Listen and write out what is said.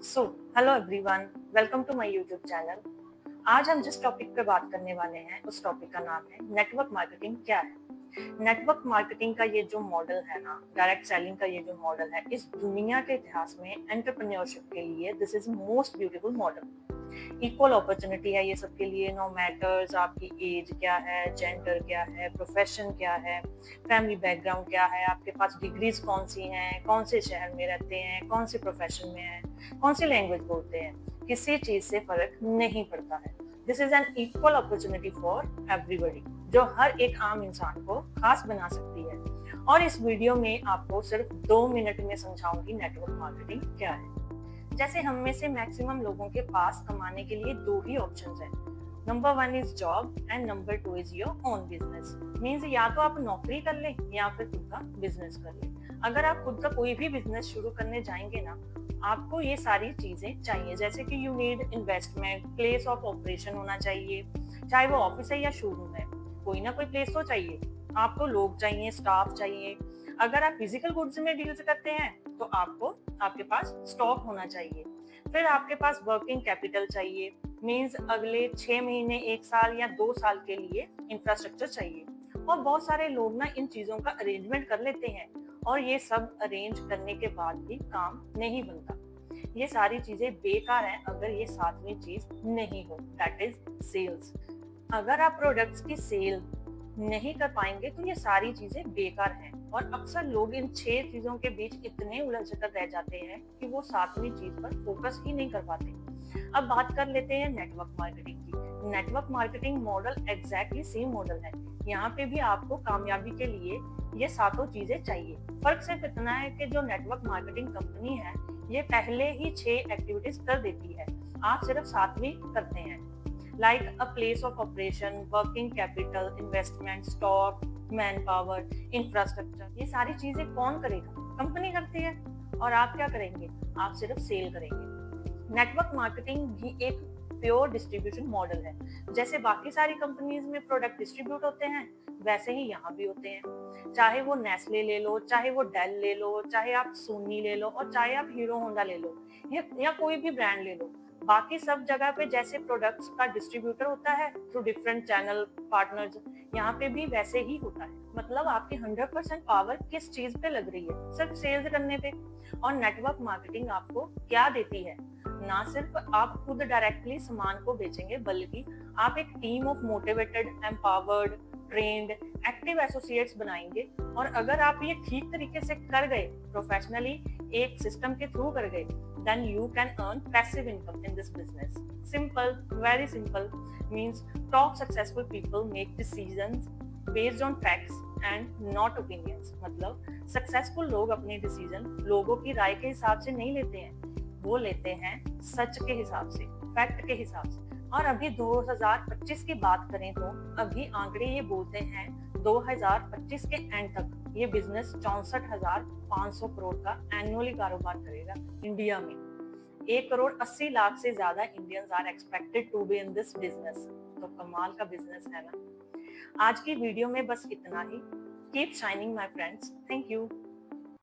So hello everyone, welcome to my YouTube channel. आज हम जिस टॉपिक पे बात करने वाले हैं उस टॉपिक का नाम है नेटवर्क मार्केटिंग क्या है। नेटवर्क मार्केटिंग का ये जो मॉडल है ना, डायरेक्ट सेलिंग का ये जो मॉडल है, इस दुनिया के इतिहास में एंटरप्रेन्योरशिप के लिए this is most beautiful model. Equal opportunity है ये सबके लिए, नो मैटर्स आपकी एज क्या है, जेंडर क्या है, प्रोफेशन क्या है, फैमिली बैकग्राउंड क्या है, आपके पास डिग्रीज कौन सी हैं, कौन से शहर में रहते हैं, कौन से प्रोफेशन में हैं, कौन सी लैंग्वेज बोलते हैं, किसी चीज से फर्क नहीं पड़ता है। This is an equal opportunity for everybody, जो हर एक आम इंसान को खास बना सकती है। और इस वीडियो में आपको सिर्फ 2 मिनट में समझाऊंगी नेटवर्क मार्केटिंग क्या है। जैसे हम में से मैक्सिमम लोगों के पास कमाने के लिए दो ही ऑप्शंस हैं। Number 1 is job and number 2 is your own business. Means या तो आप नौकरी कर लें या फिर खुद का बिजनेस कर लें। अगर आप खुद का कोई भी बिजनेस शुरू करने जाएंगे ना, आपको ये सारी चीजें चाहिए, जैसे कि you need investment, place of operation होना चाहिए, चाहे वो ऑफिस है या शोरूम है, कोई ना कोई प्लेस तो चाहिए। आपको लोग चाहिए, स्टाफ चाहिए। अगर आप फिजिकल गुड्स में डील्स करते हैं तो आपको आपके पास स्टॉक होना चाहिए। फिर आपके पास वर्किंग कैपिटल चाहिए, मीन्स अगले 6 महीने, 1 साल या 2 साल के लिए इंफ्रास्ट्रक्चर चाहिए। और बहुत सारे लोग ना इन चीजों का अरेंजमेंट कर लेते हैं और ये सब अरेंज करने के बाद भी काम नहीं बनता। ये सारी चीजें बेकार हैं अगर ये सातवीं चीज नहीं हो, दैट इज सेल्स। अगर आप प्रोडक्ट्स की सेल नहीं कर पाएंगे तो ये सारी चीजें बेकार हैं। और अक्सर लोग इन 6 चीजों के बीच इतने उलझ कर रह जाते हैं कि वो सातवीं चीज पर फोकस ही नहीं कर पाते। अब बात कर लेते हैं नेटवर्क मार्केटिंग की। Network marketing model exactly same model है। यहाँ पे भी आपको कामयाबी के लिए ये सातों चीजें चाहिए। फर्क सिर्फ इतना है कि जो नेटवर्क मार्केटिंग कंपनी है ये पहले ही 6 एक्टिविटीज कर देती है, आप सिर्फ सातवीं करते हैं। like a place of operation, working capital, investment, stock, man power, infrastructure. ये सारी चीजें कौन करेगा? कंपनी करती है। और आप क्या करेंगे? आप सिर्फ सेल करेंगे। नेटवर्क मार्केटिंग भी एक प्योर डिस्ट्रीब्यूशन मॉडल है। जैसे बाकी सारी कंपनीज में प्रोडक्ट डिस्ट्रीब्यूट होते हैं, वैसे ही यहाँ भी होते हैं। चाहे वो नेस्ले ले लो, चाहे वो डेल ले लो, चाहे आप सोनी ले लो, और चाहे आप हीरो होंडा ले लो, या कोई भी ब्रांड ले लो। बाकी सब जगह पे जैसे प्रोडक्ट्स का डिस्ट्रीब्यूटर होता है थ्रू डिफरेंट चैनल पार्टनर्स, यहाँ पे भी वैसे ही होता है। मतलब आपकी 100% पावर किस चीज पे लग रही है? सिर्फ सेल्स करने पे। और नेटवर्क मार्केटिंग आपको क्या देती है? ना सिर्फ आप खुद डायरेक्टली सामान को बेचेंगे, बल्कि आप एक team of motivated, empowered, trained, active associates बनाएंगे। और अगर आप ये ठीक तरीके से कर गए, प्रोफेशनली एक सिस्टम के थ्रू कर गए, then you can earn passive income in this business. Simple, very simple, means top successful people make decisions based on facts and not opinions. मतलब सक्सेसफुल लोग अपने डिसीजन लोगों की राय के हिसाब से नहीं लेते हैं, वो लेते हैं सच के हिसाब से, फैक्ट के हिसाब से। और अभी 2025 की बात करें तो अभी आंकड़े ये बोलते हैं 2025 के एंड तक ये बिजनेस 64,500 करोड़ का एनुअली कारोबार करेगा इंडिया में। 1,80,00,000 से ज्यादा Indians are expected to be in this business. तो कमाल का बिजनेस है ना। आज की वीडियो में बस इतना ही। Keep shining my friends, thank you.